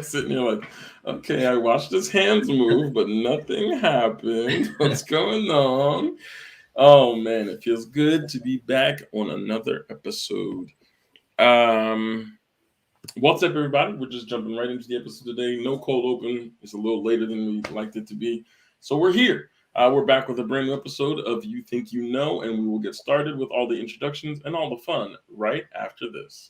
Sitting here like, okay, I watched his hands move, but nothing happened. What's going on? Oh man, it feels good to be back on another episode. Um, what's up, everybody? We're just jumping right into the episode today. No cold open. It's a little later than we liked it to be, so we're here. We're back with a brand new episode of You Think You Know, and we will get started with all the introductions and all the fun right after this.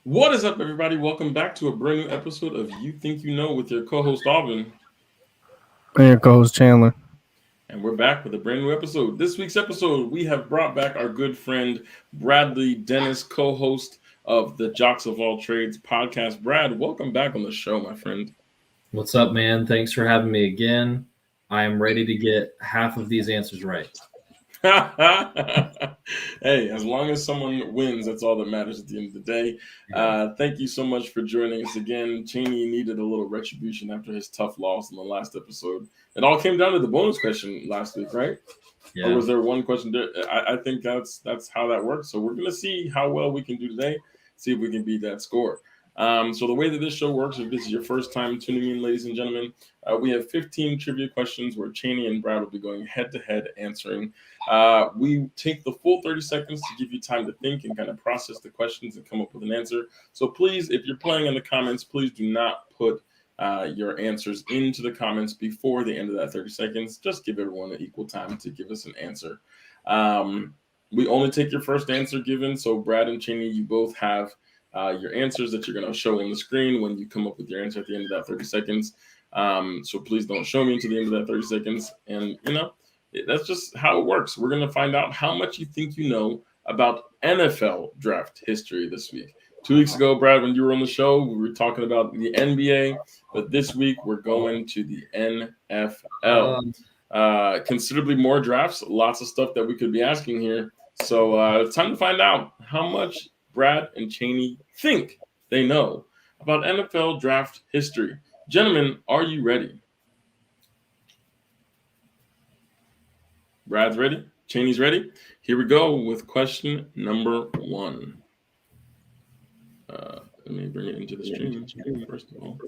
What is up, everybody? Welcome back to a brand new episode of You Think You Know with your co-host Alvin. And your co-host Chandler. And we're back with a brand new episode. This week's episode, we have brought back our good friend Bradley Dennis, co-host of the Jocks of All Trades podcast. Brad, welcome back on the show, my friend. What's up, man? Thanks for having me again. I am ready to get half of these answers right. Hey, as long as someone wins, that's all that matters at the end of the day. Thank you so much for joining us again. Cheney needed a little retribution after his tough loss in the last episode. It all came down to the bonus question last week, right? Yeah. Or was there one question there? I think that's how that works. So we're going to see how well we can do today, see if we can beat that score. So the way that this show works, if this is your first time tuning in, ladies and gentlemen, we have 15 trivia questions where Cheney and Brad will be going head-to-head answering. We take the full 30 seconds to give you time to think and kind of process the questions and come up with an answer. So please, if you're playing in the comments, please do not put your answers into the comments before the end of that 30 seconds. Just give everyone an equal time to give us an answer. We only take your first answer given. So Brad and Cheney, you both have your answers that you're going to show on the screen when you come up with your answer at the end of that 30 seconds. So please don't show me until the end of that 30 seconds. And, that's just how it works. We're going to find out how much you think you know about NFL draft history this week. 2 weeks ago, Brad, when you were on the show, we were talking about the NBA. But this week, we're going to the NFL. Considerably more drafts, lots of stuff that we could be asking here. So it's time to find out how much Brad and Cheney think they know about NFL draft history. Gentlemen, are you ready? Brad's ready. Cheney's ready. Here we go with question number one. Let me bring it into the stream first of all.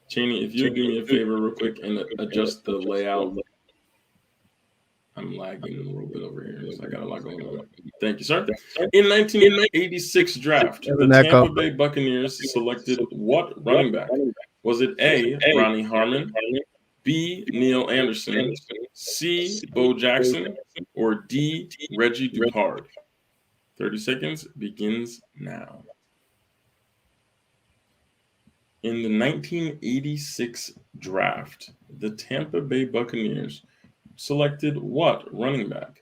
Cheney, if you do me a favor real quick and adjust the layout. I'm lagging a little bit over here. So I got a lot going on. Thank you, sir. In 1986 draft, the Tampa Bay Buccaneers selected what running back? Was it A, Ronnie Harmon, B, Neil Anderson, C, Bo Jackson, or D, Reggie Dupard? 30 seconds begins now. In the 1986 draft, the Tampa Bay Buccaneers selected what running back?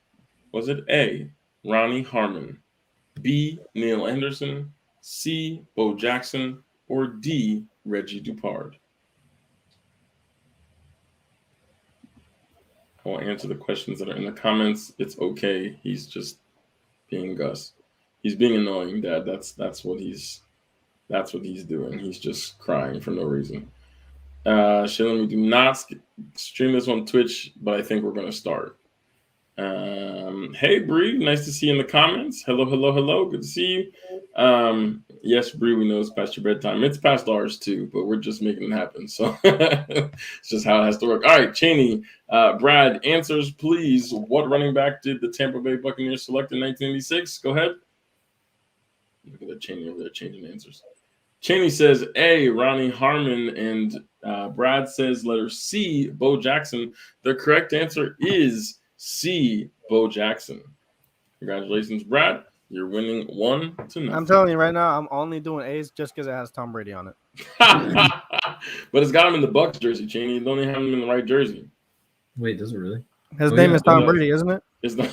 Was it A, Ronnie Harmon, B, Neil Anderson, C, Bo Jackson, or D, Reggie Dupard? I won't answer the questions that are in the comments. It's okay. He's just being Gus. He's being annoying, Dad. That's what he's doing. He's just crying for no reason. Shailen, we do not stream this on Twitch, but I think we're going to start. Hey, Bree, nice to see you in the comments. Hello. Good to see you. Yes, Bree, we know it's past your bedtime. It's past ours too, but we're just making it happen. So it's just how it has to work. All right, Cheney, Brad, answers, please. What running back did the Tampa Bay Buccaneers select in 1986? Go ahead. Look at that Cheney over there changing answers. Cheney says A, Ronnie Harmon, and Brad says letter C, Bo Jackson. The correct answer is C. Bo Jackson. Congratulations, Brad. You're winning 1-0. I'm telling you right now, I'm only doing A's just because it has Tom Brady on it. But it's got him in the Bucs jersey, Cheney. You don't even have him in the right jersey. Wait, does it really? His name is Yeah, Tom Brady, isn't it? it's not.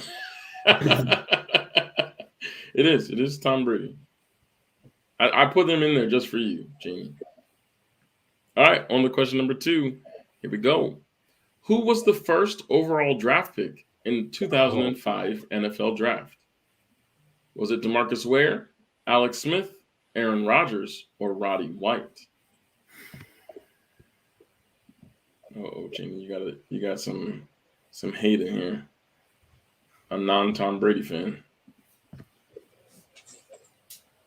It is. It is Tom Brady. I put them in there just for you, Cheney. All right, on to question number 2. Here we go. Who was the first overall draft pick in 2005 NFL draft? Was it DeMarcus Ware, Alex Smith, Aaron Rodgers, or Roddy White? Oh, Jamie, you got some hate in here. A non-Tom Brady fan.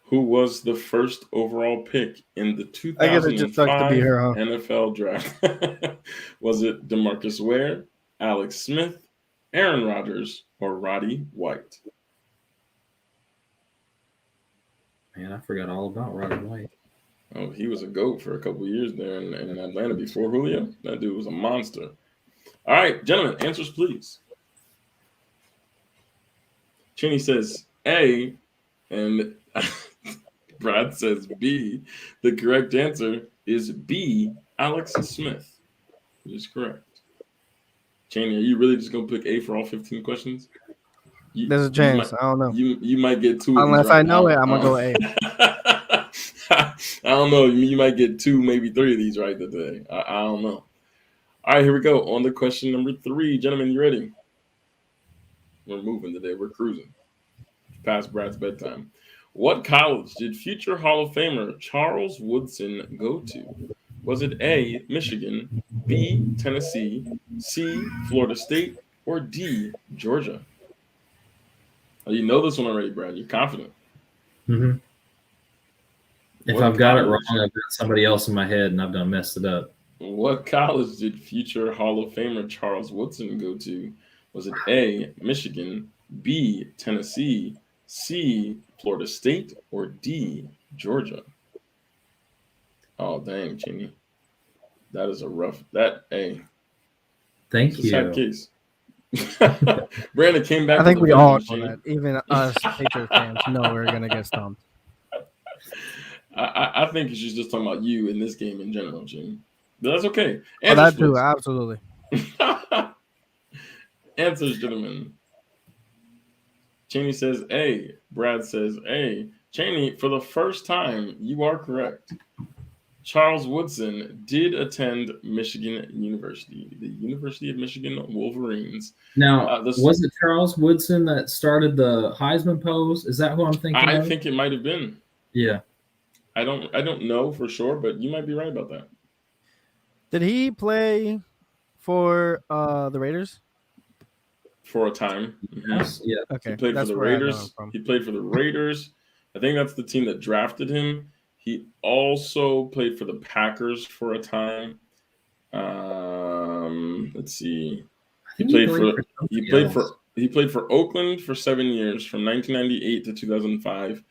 Who was the first overall pick in the 2005 I guess it just sucks to be her, huh? NFL draft? Was it DeMarcus Ware, Alex Smith, Aaron Rodgers, or Roddy White? Man, I forgot all about Roddy White. Oh, he was a GOAT for a couple of years there in Atlanta before Julio. That dude was a monster. All right, gentlemen, answers please. Cheney says A, and Brad says B. The correct answer is B, Alex Smith, which is correct. Cheney, are you really just going to pick A for all 15 questions? There's a chance. I don't know. You might get 2 of Unless these right. I know it, I'm going to go A. I don't know. You might get 2, maybe 3 of these right today. I don't know. All right, here we go. On to question number 3. Gentlemen, you ready? We're moving today. We're cruising. Past Brad's bedtime. What college did future Hall of Famer Charles Woodson go to? Was it A, Michigan, B, Tennessee, C, Florida State, or D, Georgia? Oh, you know this one already, Brad. You're confident. Mm-hmm. If I've got it wrong, I've got somebody else in my head and I've done messed it up. What college did future Hall of Famer Charles Woodson go to? Was it A, Michigan, B, Tennessee, C, Florida State, or D, Georgia? Oh, dang, Cheney. That is a rough. Thank you. Sad case. Brandon came back. I think to the we all business, know that. Even us Patriots fans know we're going to get stumped. I think she's just talking about you in this game in general, Cheney. But that's okay. Oh, that too, absolutely. Answers, gentlemen. Cheney says A. Brad says A. Cheney, for the first time, you are correct. Charles Woodson did attend Michigan University, the University of Michigan Wolverines. Now, was it Charles Woodson that started the Heisman pose? Is that who I'm thinking of? I think it might have been. Yeah. I don't know for sure, but you might be right about that. Did he play for the Raiders? For a time. Yes. Yeah. Okay. He played for the Raiders. He played for the Raiders. I think that's the team that drafted him. He also played for the Packers for a time. Let's see. He played for Oakland for 7 years, from 1998 to 2005.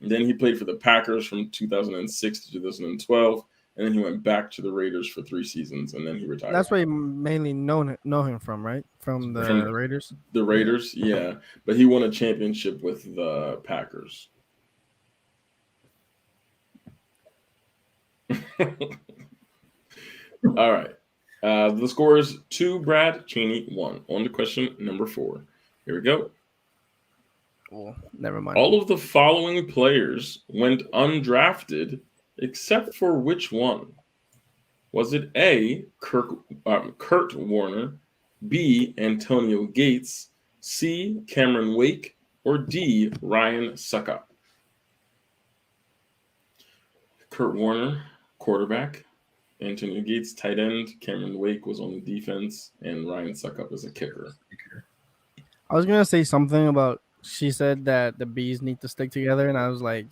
And then he played for the Packers from 2006 to 2012. And then he went back to the Raiders for 3 seasons, and then he retired. That's where you mainly know him from, right? From the Raiders? The Raiders, yeah. But he won a championship with the Packers. All right. The score is 2, Brad, Cheney, 1. On to question number 4. Here we go. Oh, never mind. All of the following players went undrafted, except for which one? Was it A, Kurt Warner, B, Antonio Gates, C, Cameron Wake, or D, Ryan Succop? Kurt Warner, quarterback. Antonio Gates, tight end. Cameron Wake was on the defense, and Ryan Succop is a kicker. I was going to say something about, she said that the B's need to stick together, and I was like,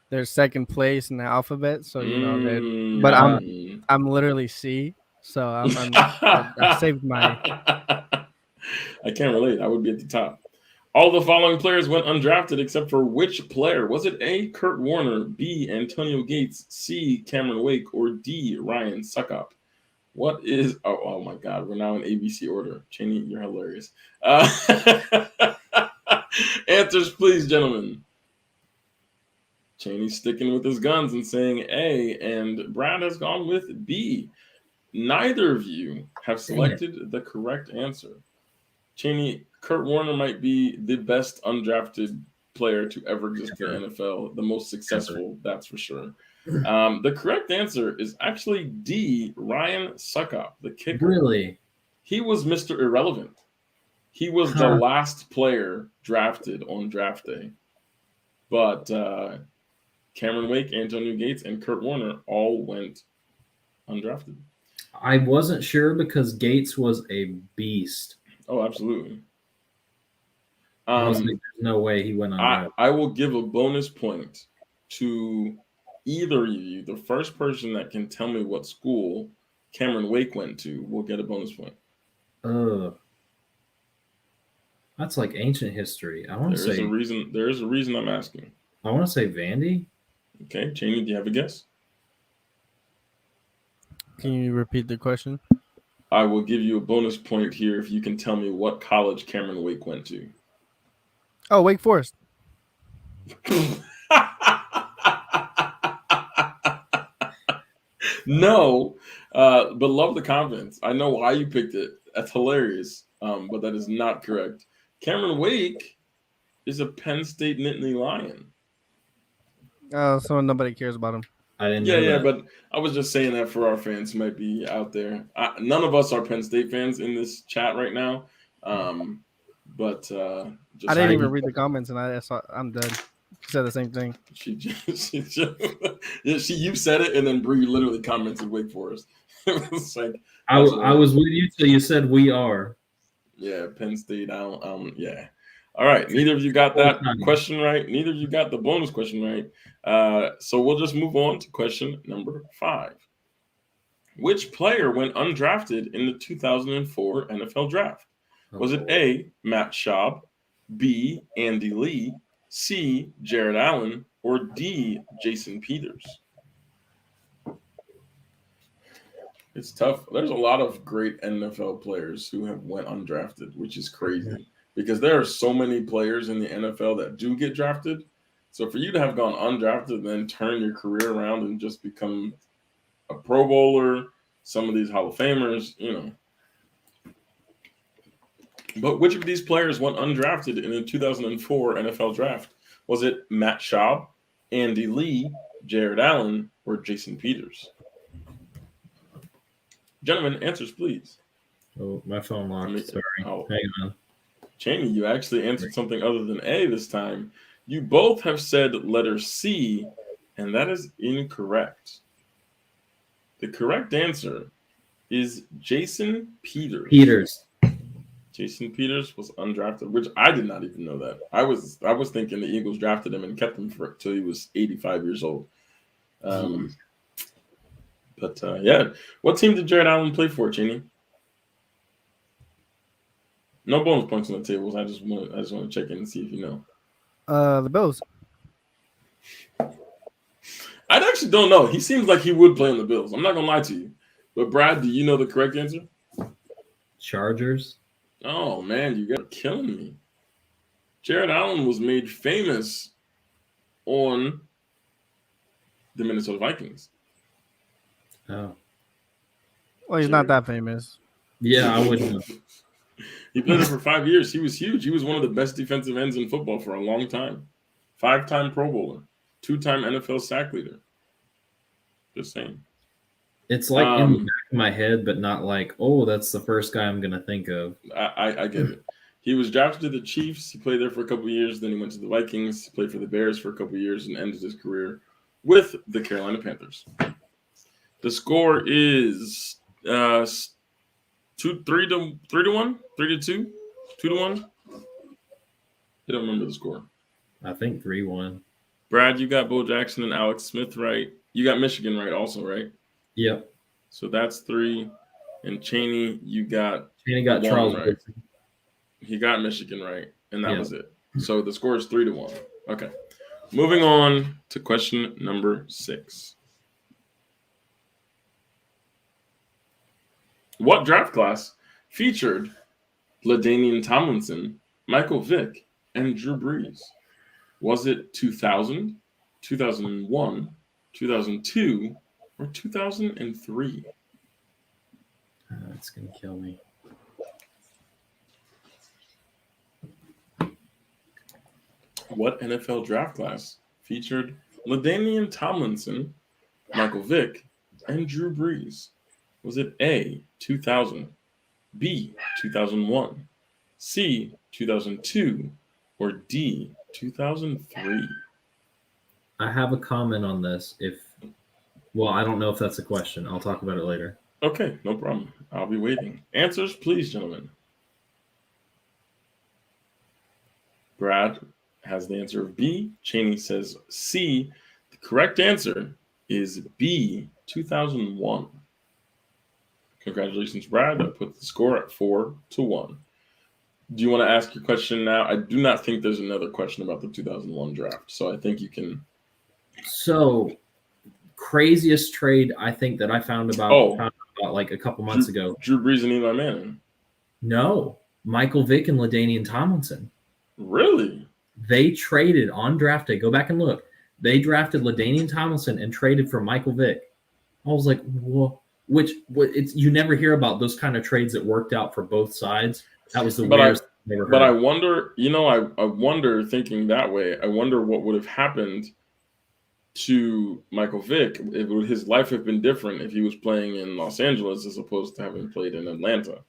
they're second place in the alphabet, so you know that. But I'm literally C, so I saved my. I can't relate. I would be at the top. All the following players went undrafted except for which player? Was it A, Kurt Warner, B, Antonio Gates, C, Cameron Wake, or D, Ryan Succop? What is? Oh my God! We're now in ABC order. Cheney, you're hilarious. Answers, please, gentlemen. Cheney's sticking with his guns and saying A, and Brad has gone with B. Neither of you have selected the correct answer. Cheney, Kurt Warner might be the best undrafted player to ever exist in the NFL, the most successful, that's for sure. The correct answer is actually D, Ryan Suckup, the kicker. Really? He was Mr. Irrelevant. He was the last player drafted on draft day. But Cameron Wake, Antonio Gates, and Kurt Warner all went undrafted. I wasn't sure because Gates was a beast. Oh, absolutely. There's no way he went undrafted. I will give a bonus point to either of you. The first person that can tell me what school Cameron Wake went to will get a bonus point. That's like ancient history. I want to say there is a reason I'm asking. I want to say Vandy. Okay, Cheney, do you have a guess? Can you repeat the question? I will give you a bonus point here if you can tell me what college Cameron Wake went to. Oh, Wake Forest. No, but love the confidence. I know why you picked it. That's hilarious, but that is not correct. Cameron Wake is a Penn State Nittany Lion. Oh, so nobody cares about him. I didn't know that. But I was just saying that for our fans who might be out there. None of us are Penn State fans in this chat right now. But I didn't even read the comments, and I'm dead. She said the same thing. You said it, and then Bree literally commented Wake Forest. It was like I was with you till you said we are. Yeah, Penn State. Yeah. All right. Neither of you got that question right. Neither of you got the bonus question right. So we'll just move on to question number 5. Which player went undrafted in the 2004 NFL Draft? Was it A, Matt Schaub, B, Andy Lee, C, Jared Allen, or D, Jason Peters? It's tough. There's a lot of great NFL players who have went undrafted, which is crazy because there are so many players in the NFL that do get drafted. So for you to have gone undrafted and then turn your career around and just become a Pro Bowler, some of these Hall of Famers, But which of these players went undrafted in the 2004 NFL Draft? Was it Matt Schaub, Andy Lee, Jared Allen, or Jason Peters? Gentlemen, answers, please. Oh, my phone locked. Sorry. Hang on. Cheney, you actually answered something other than A this time. You both have said letter C, and that is incorrect. The correct answer is Jason Peters. Jason Peters was undrafted, which I did not even know that. I was thinking the Eagles drafted him and kept him till he was 85 years old. But what team did Jared Allen play for, Cheney? No bonus points on the tables. I just want to check in and see if you know. The Bills. I actually don't know. He seems like he would play on the Bills. I'm not gonna lie to you. But Brad, do you know the correct answer? Chargers. Oh man, you got killing me. Jared Allen was made famous on the Minnesota Vikings. Oh. Well, he's not that famous. Yeah, I wouldn't know. He played there for 5 years. He was huge. He was one of the best defensive ends in football for a long time. 5-time Pro Bowler. 2-time NFL sack leader. Just saying. It's like in the back of my head, but not like, oh, that's the first guy I'm going to think of. I get it. He was drafted to the Chiefs. He played there for a couple of years. Then he went to the Vikings. He played for the Bears for a couple of years and ended his career with the Carolina Panthers. The score is 3-1, 3-2, 2-1. I don't remember the score. I think 3-1. Brad, you got Bo Jackson and Alex Smith right. You got Michigan right also, right? Yep. So that's 3. And Cheney, you got Charles right. Woodson. He got Michigan right, and that was it. So the score is 3-1. Okay. Moving on to question number 6. What draft class featured Ladainian Tomlinson, Michael Vick, and Drew Brees? Was it 2000, 2001, 2002, or 2003? That's going to kill me. What NFL draft class featured Ladainian Tomlinson, Michael Vick, and Drew Brees? Was it A, 2000, B, 2001, C, 2002, or D, 2003? I have a comment on this. Well, I don't know if that's a question. I'll talk about it later. Okay, no problem. I'll be waiting. Answers, please, gentlemen. Brad has the answer of B. Cheney says C. The correct answer is B, 2001. Congratulations, Brad. That puts the score at 4-1. Do you want to ask your question now? I do not think there's another question about the 2001 draft, so I think you can. So, craziest trade I think that I found about like a couple months ago. Drew Brees and Eli Manning. No, Michael Vick and Ladainian Tomlinson. Really? They traded on draft day. Go back and look. They drafted Ladainian Tomlinson and traded for Michael Vick. I was like, whoa. You never hear about those kind of trades that worked out for both sides. That was the weirdest thing I ever heard. But I wonder, I wonder, thinking that way, I wonder what would have happened to Michael Vick. Would his life have been different if he was playing in Los Angeles as opposed to having played in Atlanta?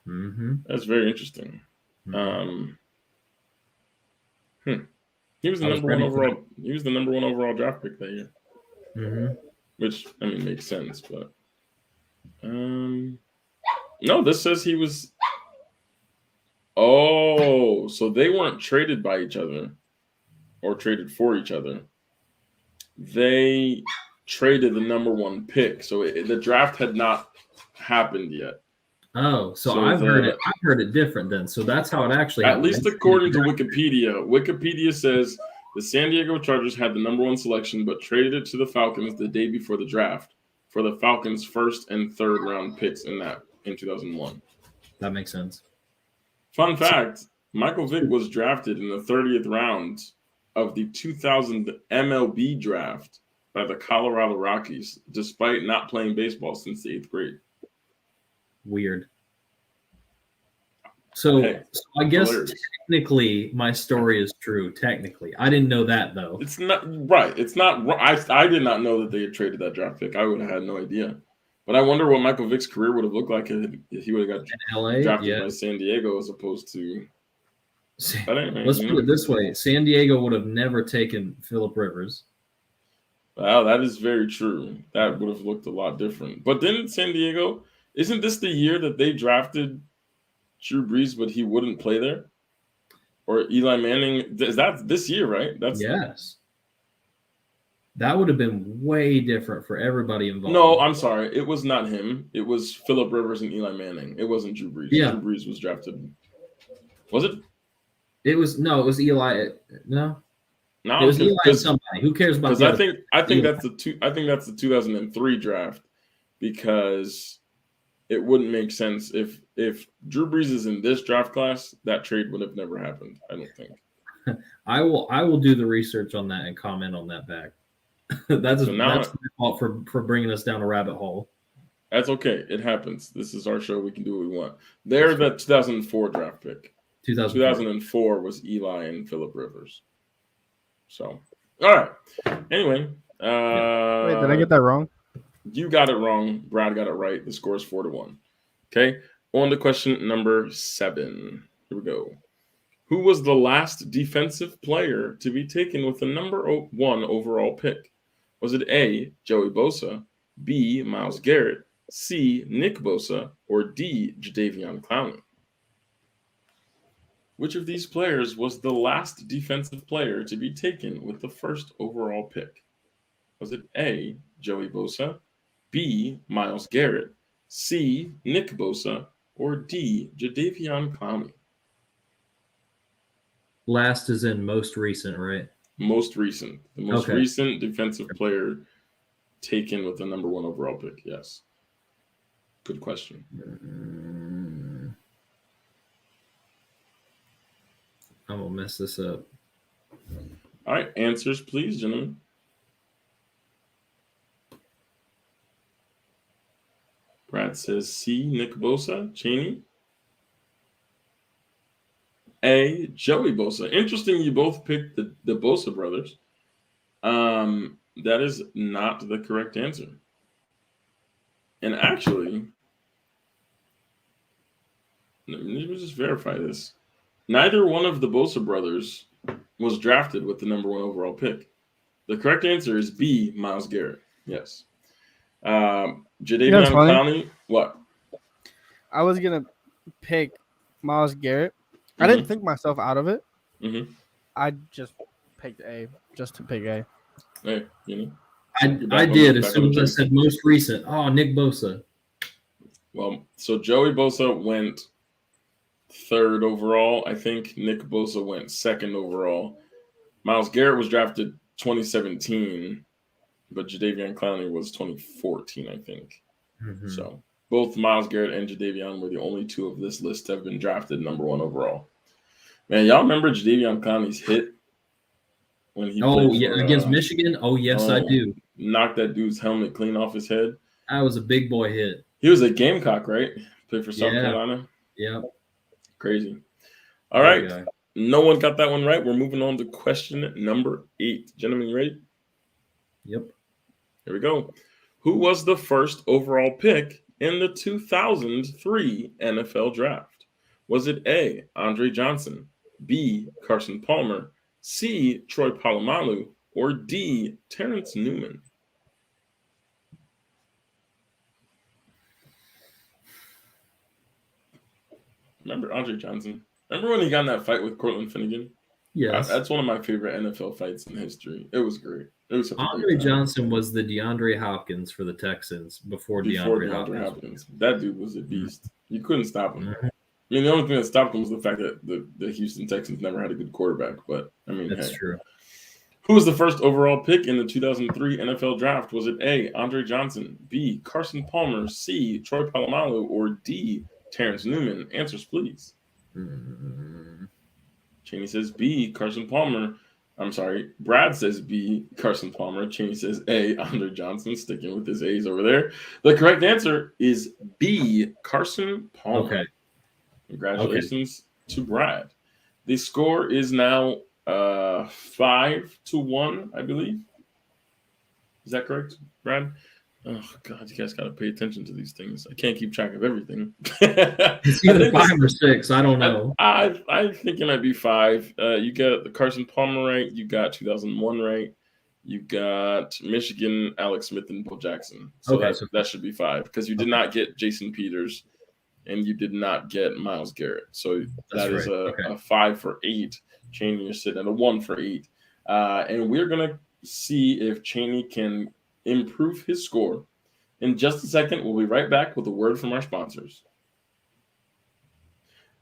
Mm-hmm. That's very interesting. Mm-hmm. He was the number one overall. He was the number one overall draft pick that year. Mm-hmm. Which makes sense, but no. This says he was. Oh, so they weren't traded by each other, or traded for each other. They traded the number one pick, so the draft had not happened yet. Oh, so I've heard it different then. So that's how it actually happened. At least according to Wikipedia. Wikipedia says the San Diego Chargers had the number one selection, but traded it to the Falcons the day before the draft for the Falcons' first and third round picks in 2001. That makes sense. Fun fact: Michael Vick was drafted in the 30th round of the 2000 MLB draft by the Colorado Rockies, despite not playing baseball since the 8th grade. Weird. So I guess technically my story is true. Technically, I didn't know that though. It's not right. It's not. I did not know that they had traded that draft pick. I would have had no idea. But I wonder what Michael Vick's career would have looked like if he would have got drafted by San Diego as opposed to. Let's put it this way: San Diego would have never taken Phillip Rivers. Wow, that is very true. That would have looked a lot different. But then San Diego, isn't this the year that they drafted Drew Brees, but he wouldn't play there? Or Eli Manning? Is that this year, right? Yes. That would have been way different for everybody involved. No, I'm sorry. It was not him. It was Phillip Rivers and Eli Manning. It wasn't Drew Brees. Yeah. Drew Brees was drafted. Was it? It was Eli. No. No, it was Eli and somebody. Who cares about? Because I think that's the 2003 draft, because it wouldn't make sense if Drew Brees is in this draft class. That trade would have never happened. I don't think. I will do the research on that and comment on that back. that's my fault for bringing us down a rabbit hole. That's okay. It happens. This is our show. We can do what we want. They're the 2004 draft pick. 2004 was Eli and Phillip Rivers. So, all right. Anyway. Wait, did I get that wrong? You got it wrong. Brad got it right. The score is 4-1. Okay. On to question number 7. Here we go. Who was the last defensive player to be taken with the number 1 overall pick? Was it A, Joey Bosa, B, Myles Garrett, C, Nick Bosa, or D, Jadeveon Clowney? Which of these players was the last defensive player to be taken with the first overall pick? Was it A, Joey Bosa, B, Myles Garrett, C, Nick Bosa, or D, Jadeveon Clowney? Last is in most recent, right? Most recent. The most recent defensive player taken with the number 1 overall pick, yes. Good question. I'm gonna mess this up. All right, answers, please, gentlemen. Brad says C, Nick Bosa. Cheney? A, Joey Bosa. Interesting you both picked the Bosa brothers. That is not the correct answer. And actually, let me just verify this. Neither one of the Bosa brothers was drafted with the number 1 overall pick. The correct answer is B, Myles Garrett. Yes. Jadeveon Clowney. What? I was gonna pick Myles Garrett. I didn't think myself out of it. I just picked A, just to pick A. Hey, you know. I did as soon as I said most recent. Oh, Nick Bosa. Well, so Joey Bosa went 3rd overall. I think Nick Bosa went 2nd overall. Myles Garrett was drafted 2017, but Jadeveon Clowney was 2014, I think. So both Myles Garrett and Jadeveon were the only 2 of this list to have been drafted number 1 overall. Man, y'all remember Jadeveon Clowney's hit when he played for, against Michigan? Oh, yes, I do. Knocked that dude's helmet clean off his head. That was a big boy hit. He was a Gamecock, right? Played for South Carolina. Yeah. Crazy. All right. No one got that one right. We're moving on to question number 8. Gentlemen, you ready? Yep. Here we go. Who was the first overall pick in the 2003 NFL Draft? Was it A, Andre Johnson, B, Carson Palmer, C, Troy Polamalu, or D, Terrence Newman? Remember Andre Johnson? Remember when he got in that fight with Cortland Finnegan? Yes. That's one of my favorite NFL fights in history. It was great. It was Andre Johnson was the DeAndre Hopkins for the Texans before DeAndre Hopkins. That dude was a beast. You couldn't stop him. I mean, the only thing that stopped him was the fact that the Houston Texans never had a good quarterback. But, I mean, that's true. Who was the first overall pick in the 2003 NFL Draft? Was it A, Andre Johnson, B, Carson Palmer, C, Troy Polamalu, or D, Terrence Newman? Answers, please. Cheney says B, Carson Palmer. I'm sorry. Brad says B, Carson Palmer. Cheney says A, Andre Johnson, sticking with his A's over there. The correct answer is B, Carson Palmer. Okay. Congratulations to Brad. The score is now 5-1, I believe. Is that correct, Brad? Oh, God, you guys got to pay attention to these things. I can't keep track of everything. It's either 5 or 6. I don't know. I think it might be 5. You got the Carson Palmer right. You got 2001 right. You got Michigan, Alex Smith, and Bo Jackson. So that should be 5 because you did not get Jason Peters and you did not get Myles Garrett. So that is a 5 for 8. Cheney, you're sitting at a 1 for 8. And we're going to see if Cheney can improve his score. In just a second, we'll be right back with a word from our sponsors.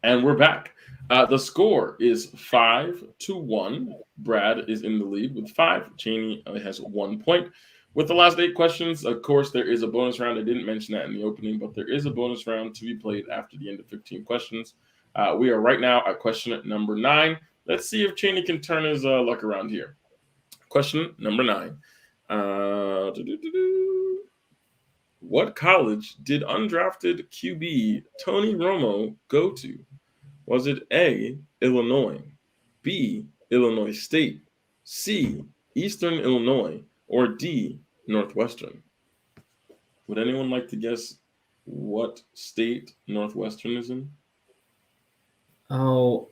And we're back. The score is 5-1. Brad is in the lead with 5. Cheney has 1 point. With the last 8 questions, of course, there is a bonus round. I didn't mention that in the opening, but there is a bonus round to be played after the end of 15 questions. We are right now at question number 9. Let's see if Cheney can turn his luck around here. Question number 9. What college did undrafted QB Tony Romo go to? Was it A, Illinois, B, Illinois State, C, Eastern Illinois, or D, Northwestern? Would anyone like to guess what state Northwestern is in? Oh,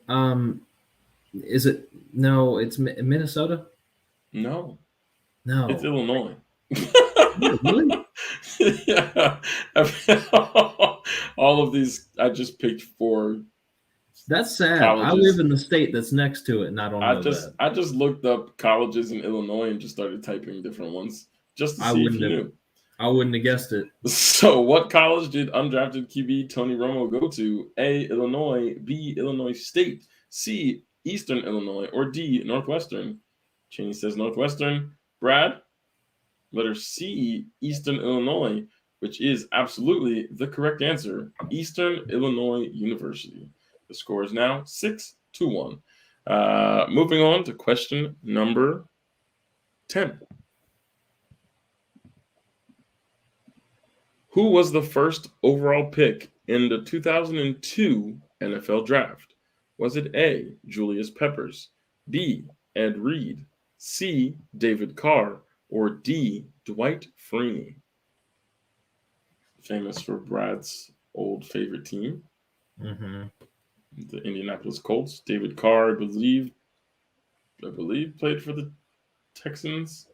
is it? No, it's Minnesota? No. No. It's Illinois. Really? Yeah. All of these, I just picked 4. That's sad. Colleges. I live in the state that's next to it, and I don't know that. I just looked up colleges in Illinois and just started typing different ones just to see if you knew. I wouldn't have guessed it. So what college did undrafted QB Tony Romo go to? A, Illinois, B, Illinois State, C, Eastern Illinois, or D, Northwestern? Cheney says Northwestern. Brad? Letter C, Eastern Illinois. which is absolutely the correct answer. Eastern Illinois University. The score is now 6-1. Moving on to question number 10. Who was the first overall pick in the 2002 NFL Draft? Was it A, Julius Peppers, B, Ed Reed, C, David Carr, or D, Dwight Freeney? Famous for Brad's old favorite team, Mm-hmm. the Indianapolis Colts. David Carr, I believe, played for the Texans.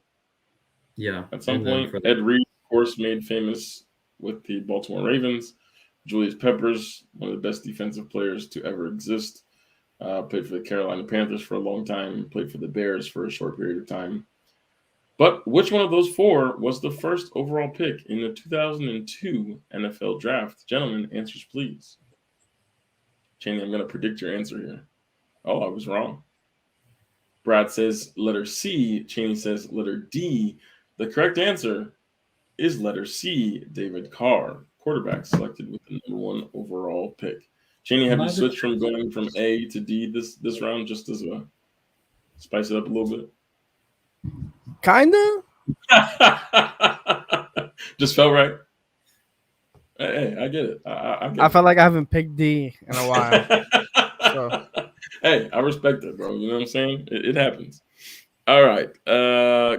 Yeah. At some point. Ed Reed, of course, made famous with the Baltimore Ravens. Julius Peppers, one of the best defensive players to ever exist. Played for the Carolina Panthers for a long time. Played for the Bears for a short period of time. But which one of those four was the first overall pick in the 2002 NFL Draft? Gentlemen, answers please. Cheney, I'm going to predict your answer here. Oh, I was wrong. Brad says letter C. Cheney says letter D. The correct answer is letter C, David Carr, quarterback selected with the number 1 overall pick. Cheney, have you switched from going from A to D this round just as a spice it up a little bit? Kinda. Just felt right. Hey, I get it. I felt like I haven't picked D in a while. So. Hey, I respect it, bro. You know what I'm saying? It happens. All right.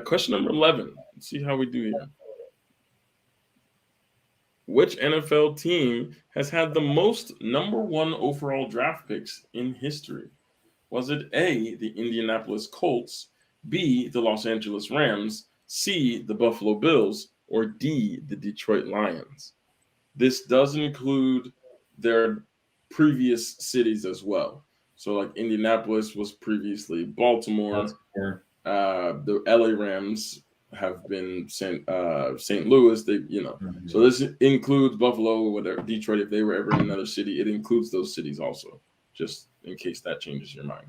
Question number 11. Let's see how we do here. Which NFL team has had the most number 1 overall draft picks in history? Was it A, the Indianapolis Colts, B, the Los Angeles Rams, C, the Buffalo Bills, or D, the Detroit Lions? This does include their previous cities as well. So, like Indianapolis was previously Baltimore. The LA Rams have been St. Louis. They, So this includes Buffalo, whatever, Detroit. If they were ever in another city, it includes those cities also. Just in case that changes your mind.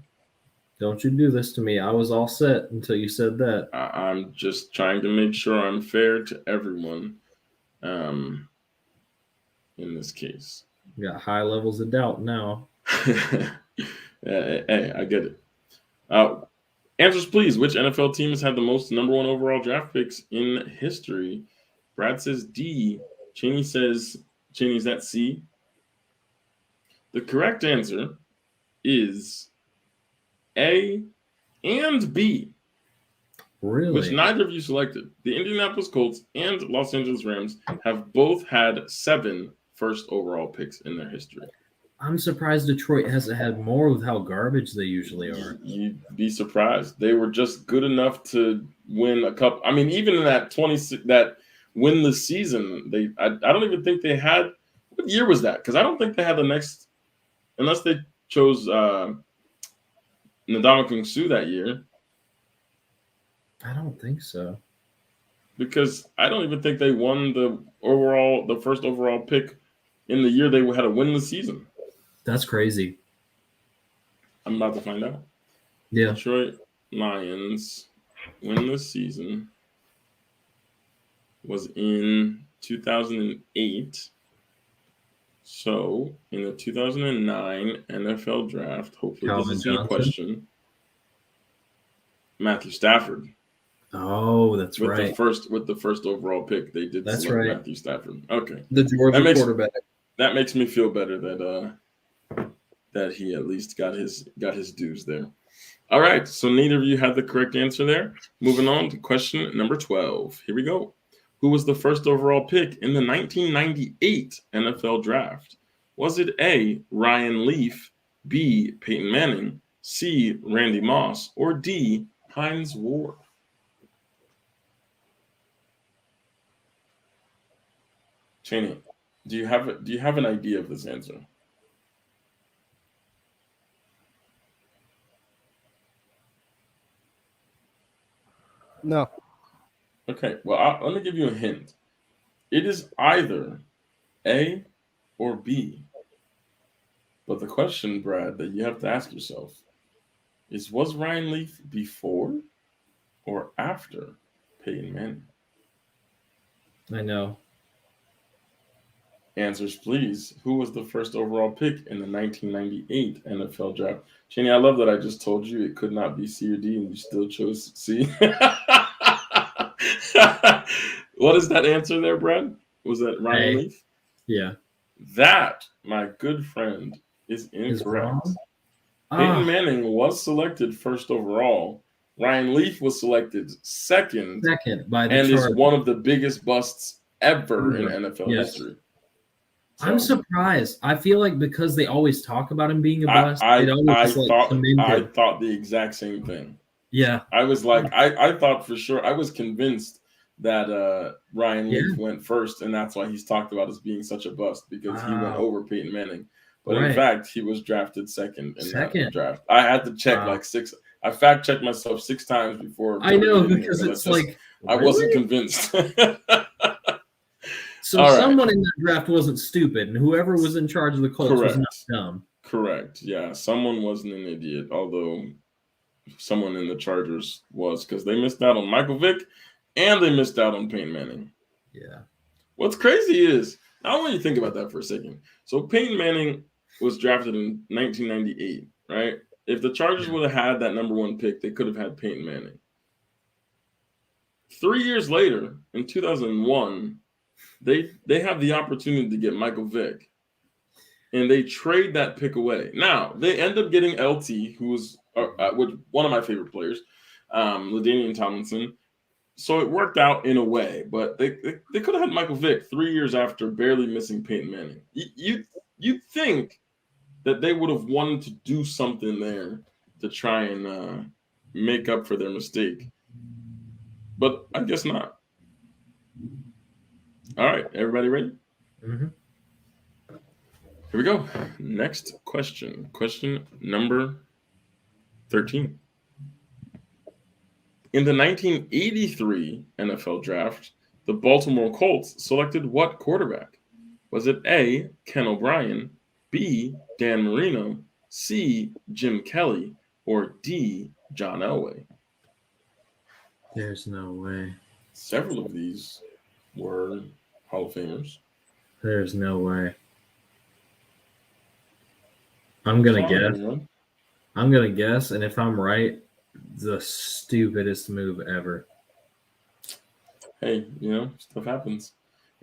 Don't you do this to me. I was all set until you said that. I'm just trying to make sure I'm fair to everyone in this case. You got high levels of doubt now. Hey, I get it. Answers, please. Which NFL team has had the most number 1 overall draft picks in history? Brad says D. Cheney says, is that C? The correct answer is A and B. Really? Which neither of you selected. The Indianapolis Colts and Los Angeles Rams have both had 7 first overall picks in their history. I'm surprised Detroit hasn't had more with how garbage they usually are. You'd be surprised. They were just good enough to win a couple. I mean, even in that 26 that win the season, I don't even think they had. What year was that? Because I don't think they had the next, unless they chose Ndamukong Suh that year. I don't think so. Because I don't even think they won the first overall pick in the year they had to win the season. That's crazy. I'm about to find out. Yeah. Detroit Lions win the season was in 2008. So in the 2009 NFL draft, hopefully Calvin this isn't a Johnson? question. Matthew Stafford. Oh, that's with right. With the first overall pick, they did That's select right. Matthew Stafford. Okay. The Georgia quarterback. That makes me feel better that he at least got his dues there. All right, so neither of you had the correct answer there. Moving on to question number 12. Here we go. Who was the first overall pick in the 1998 NFL Draft? Was it A, Ryan Leaf, B, Peyton Manning, C, Randy Moss, or D, Hines Ward? Cheney, do you have an idea of this answer? No. Okay, well, let me give you a hint. It is either A or B. But the question, Brad, that you have to ask yourself is, was Ryan Leaf before or after Peyton Manning? I know. Answers, please. Who was the first overall pick in the 1998 NFL draft? Cheney, I love that I just told you it could not be C or D, and you still chose C. What is that answer there, Brad? Was that Ryan A. Leaf? Yeah. That, my good friend, is Is incorrect. wrong? Peyton Manning was selected first overall. Ryan Leaf was selected second By the and is Chargers. one of the biggest busts ever in NFL Yes. history. I'm surprised. I feel like because they always talk about him being a bust, I cemented. thought the exact same thing. Yeah. I was like, I thought for sure, I was convinced that Ryan Leaf went first, and that's why he's talked about as being such a bust, because he went over Peyton Manning. But in fact, he was drafted second in that draft. I had to check like 6. I fact checked myself 6 times before. I know, because it's like I wasn't convinced. So someone in that draft wasn't stupid, and whoever was in charge of the Colts was not dumb. Correct. Yeah, someone wasn't an idiot, although someone in the Chargers was, because they missed out on Michael Vick and they missed out on Peyton Manning. Yeah. What's crazy is, I want you to think about that for a second. So Peyton Manning was drafted in 1998, right? If the Chargers would have had that number 1 pick, they could have had Peyton Manning. 3 years later, in 2001, they have the opportunity to get Michael Vick, and they trade that pick away. Now, they end up getting LT, who was one of my favorite players, Ladainian Tomlinson. So it worked out in a way, but they could have had Michael Vick 3 years after barely missing Peyton Manning. You'd think that they would have wanted to do something there to try and make up for their mistake. But I guess not. All right, everybody ready? Mm-hmm. Here we go. Next question. Question number 13. In the 1983 NFL Draft, the Baltimore Colts selected what quarterback? Was it A, Ken O'Brien, B, Dan Marino, C, Jim Kelly, or D, John Elway? There's no way. Several of these were Hall of Famers. There's no way. I'm going to guess, and if I'm right, the stupidest move ever. Hey, stuff happens.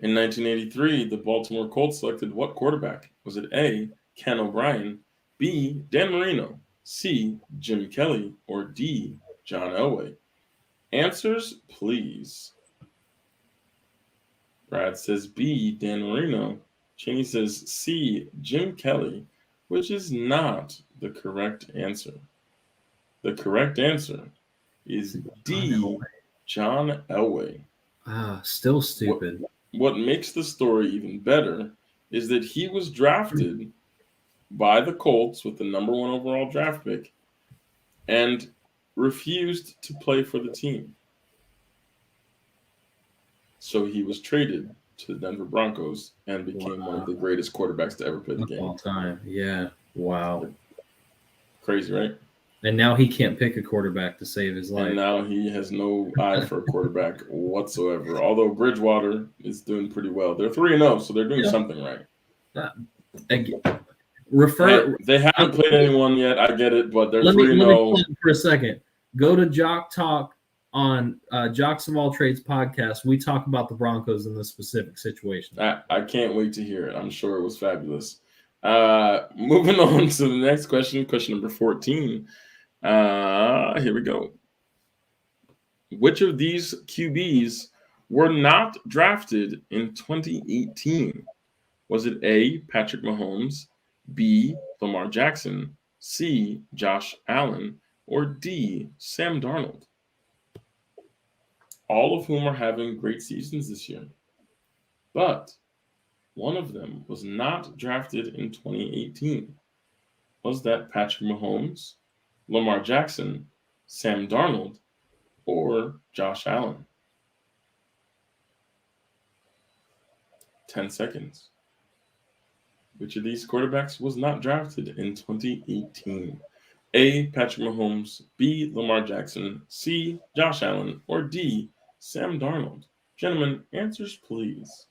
In 1983, the Baltimore Colts selected what quarterback? Was it A, Ken O'Brien, B, Dan Marino, C, Jim Kelly, or D, John Elway? Answers, please. Brad says B, Dan Marino. Cheney says C, Jim Kelly, which is not the correct answer. The correct answer is D, John Elway. Still stupid. What makes the story even better is that he was drafted by the Colts with the number 1 overall draft pick and refused to play for the team. So he was traded to the Denver Broncos and became one of the greatest quarterbacks to ever play the game. All time. Yeah. Wow. Crazy, right? And now he can't pick a quarterback to save his life. And now he has no eye for a quarterback whatsoever. Although Bridgewater is doing pretty well. They're 3-0, so they're doing something right. They haven't played anyone yet. I get it, but they're 3-0. For a second. Go to Jock Talk on Jocks of All Trades podcast. We talk about the Broncos in this specific situation. I can't wait to hear it. I'm sure it was fabulous. Moving on to the next question. Question number 14. Here we go. Which of these QBs were not drafted in 2018? Was it A, Patrick Mahomes, B, Lamar Jackson, C, Josh Allen, or D, Sam Darnold? All of whom are having great seasons this year. But one of them was not drafted in 2018. Was that Patrick Mahomes, Lamar Jackson, Sam Darnold, or Josh Allen? 10 seconds. Which of these quarterbacks was not drafted in 2018? A, Patrick Mahomes, B, Lamar Jackson, C, Josh Allen, or D, Sam Darnold? Gentlemen, answers please.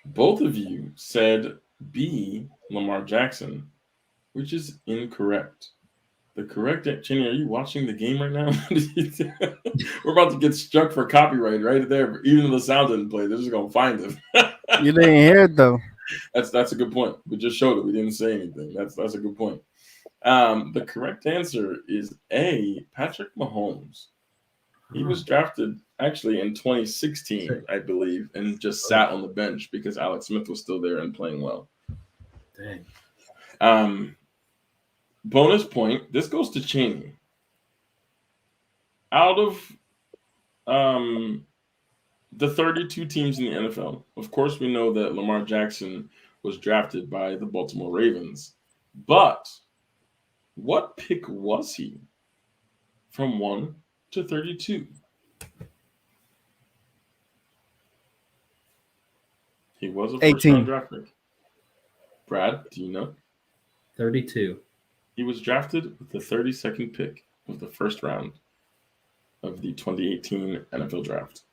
Both of you said B, Lamar Jackson, which is incorrect. The correct, Cheney, are you watching the game right now? We're about to get struck for copyright right there. Even though the sound didn't play, they're just gonna find him. You didn't hear it though. That's a good point. We just showed it. We didn't say anything. That's a good point. The correct answer is A, Patrick Mahomes. He was drafted actually in 2016, I believe, and just sat on the bench because Alex Smith was still there and playing well. Dang. Bonus point. This goes to Cheney. Out of the 32 teams in the NFL, of course, we know that Lamar Jackson was drafted by the Baltimore Ravens. But what pick was he from 1 to 32? He was a 18. first-round draft pick. Brad, do you know? 32. He was drafted with the 32nd pick of the first round of the 2018 NFL Draft.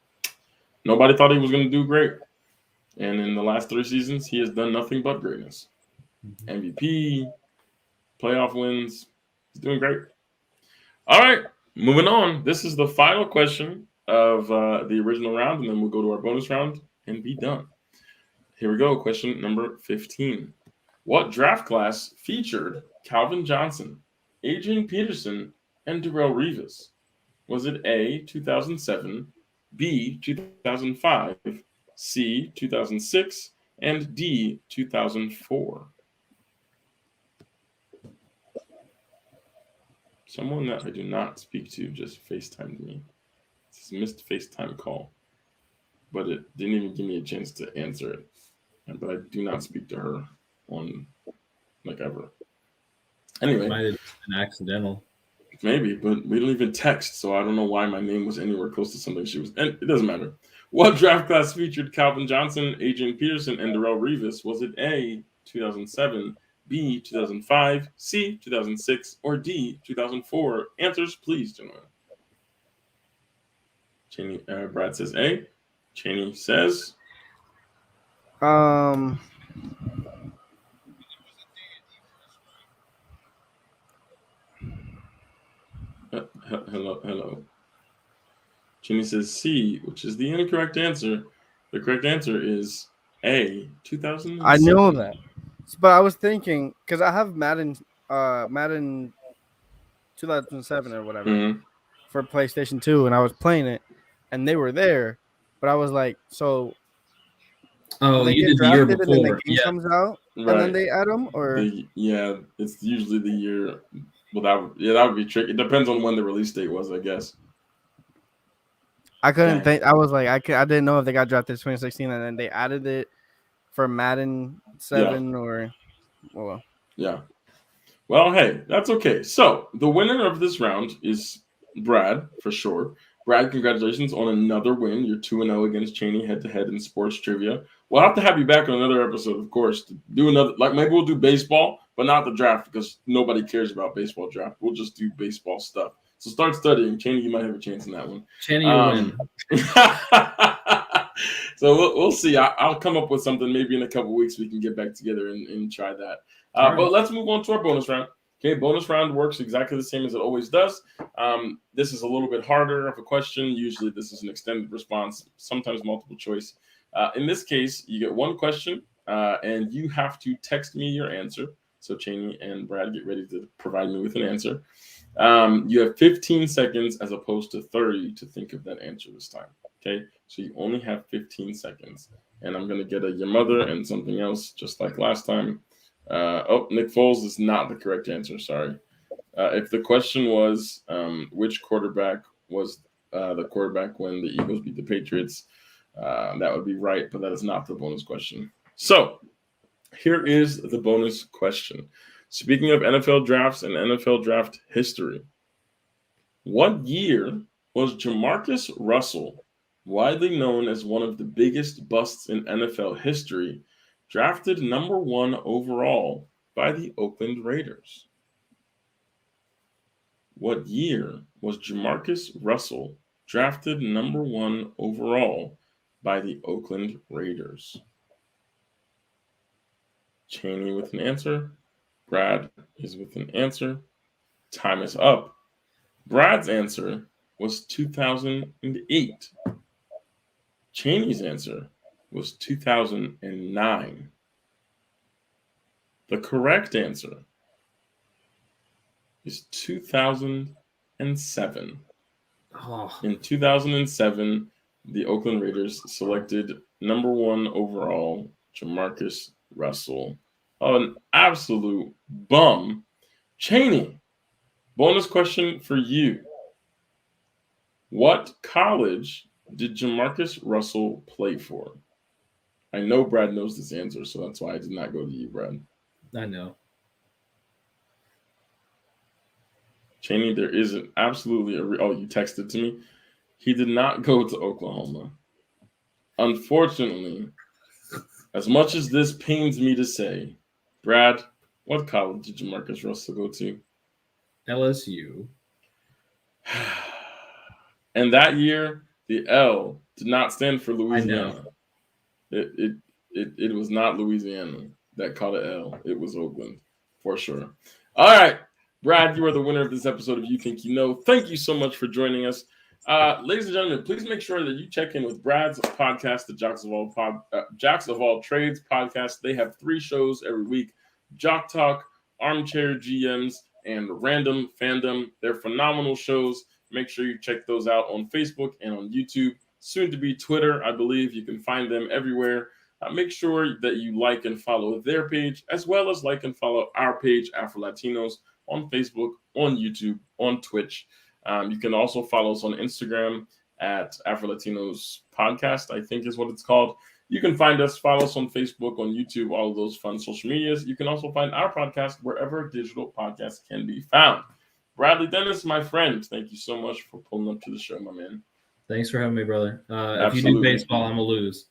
Nobody thought he was going to do great. And in the last 3 seasons, he has done nothing but greatness. MVP, playoff wins. He's doing great. All right, moving on. This is the final question of the original round, and then we'll go to our bonus round and be done. Here we go. Question number 15. What draft class featured Calvin Johnson, Adrian Peterson, and Darrelle Revis? Was it A, 2007, B, 2005, C, 2006, and D, 2004? Someone that I do not speak to just FaceTimed me. It's a missed FaceTime call, but it didn't even give me a chance to answer it. But I do not speak to her on ever. Anyway, Might have been accidental. Maybe, but we don't even text, so I don't know why my name was anywhere close to something she was. And it doesn't matter. What draft class featured Calvin Johnson, Adrian Peterson, and Darrelle Revis? Was it A, 2007, B, 2005, C, 2006, or D, 2004? Answers, please, gentlemen. Cheney, Brad says A. Cheney says Hello. Cheney says C, which is the incorrect answer. The correct answer is A, 2007. I know that, but I was thinking because I have Madden 2007 or whatever for PlayStation 2, and I was playing it, and they were there, but I was like, so. Oh, you did the year before. And then the game comes out, and then they add them, or it's usually the year. Well, that would be tricky. It depends on when the release date was, I guess. I couldn't think. I was like, I didn't know if they got drafted in 2016, and then they added it for Madden 7 or, well. Yeah. Well, hey, that's okay. So the winner of this round is Brad, for sure. Brad, congratulations on another win. You're 2-0 against Cheney head-to-head in sports trivia. We'll have to have you back on another episode, of course, to do another. Maybe we'll do baseball, but not the draft because nobody cares about baseball draft. We'll just do baseball stuff. So start studying. Cheney, you might have a chance in that one. Cheney will win. So we'll see. I'll come up with something. Maybe in a couple weeks we can get back together and try that. Right. But let's move on to our bonus round. Okay, bonus round works exactly the same as it always does. This is a little bit harder of a question. Usually this is an extended response, sometimes multiple choice. In this case, you get one question, and you have to text me your answer. So Cheney and Brad, get ready to provide me with an answer. You have 15 seconds as opposed to 30 to think of that answer this time. Okay, so you only have 15 seconds. And I'm going to get your mother and something else, just like last time. Nick Foles is not the correct answer. Sorry. If the question was which quarterback was the quarterback when the Eagles beat the Patriots, that would be right, but that is not the bonus question. So here is the bonus question. Speaking of NFL drafts and NFL draft history, what year was Jamarcus Russell, widely known as one of the biggest busts in NFL history, drafted number 1 overall by the Oakland Raiders? What year was Jamarcus Russell drafted number 1 overall by the Oakland Raiders? Cheney with an answer. Brad is with an answer. Time is up. Brad's answer was 2008. Cheney's answer was 2009. The correct answer is 2007. Oh, In 2007, the Oakland Raiders selected number 1 overall Jamarcus Russell. An absolute bum. Cheney, bonus question for you. What college did Jamarcus Russell play for? I know Brad knows this answer, so that's why I did not go to you, Brad. I know. Cheney, there is an absolutely you texted to me. He did not go to Oklahoma. Unfortunately, as much as this pains me to say, Brad, what college did Jamarcus Russell go to? LSU. And that year, the L did not stand for Louisiana. It was not Louisiana that caught an L. It was Oakland, for sure. All right, Brad, you are the winner of this episode of You Think You Know. Thank you so much for joining us. Ladies and gentlemen, please make sure that you check in with Brad's podcast, the Jocks of All Trades podcast. They have 3 shows every week: Jock Talk, Armchair GMs, and Random Fandom. They're phenomenal shows. Make sure you check those out on Facebook and on YouTube. Soon to be Twitter, I believe. You can find them everywhere. Make sure that you like and follow their page, as well as like and follow our page, Afro Latinos, on Facebook, on YouTube, on Twitch. You can also follow us on Instagram at Afro Latinos Podcast, I think is what it's called. You can find us, follow us on Facebook, on YouTube, all of those fun social medias. You can also find our podcast wherever digital podcasts can be found. Bradley Dennis, my friend, thank you so much for pulling up to the show, my man. Thanks for having me, brother. If you do baseball, I'm going to lose.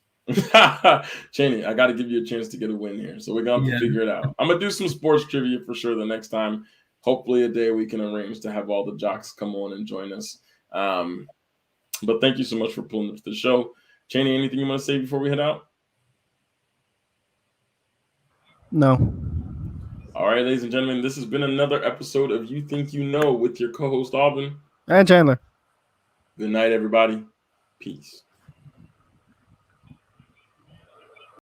Cheney, I got to give you a chance to get a win here. So we're going to have to figure it out. I'm going to do some sports trivia for sure the next time. Hopefully a day we can arrange to have all the jocks come on and join us. But thank you so much for pulling up to the show. Cheney, anything you want to say before we head out? No. All right, ladies and gentlemen, this has been another episode of You Think You Know with your co-host, Alvin. And Chandler. Good night, everybody. Peace.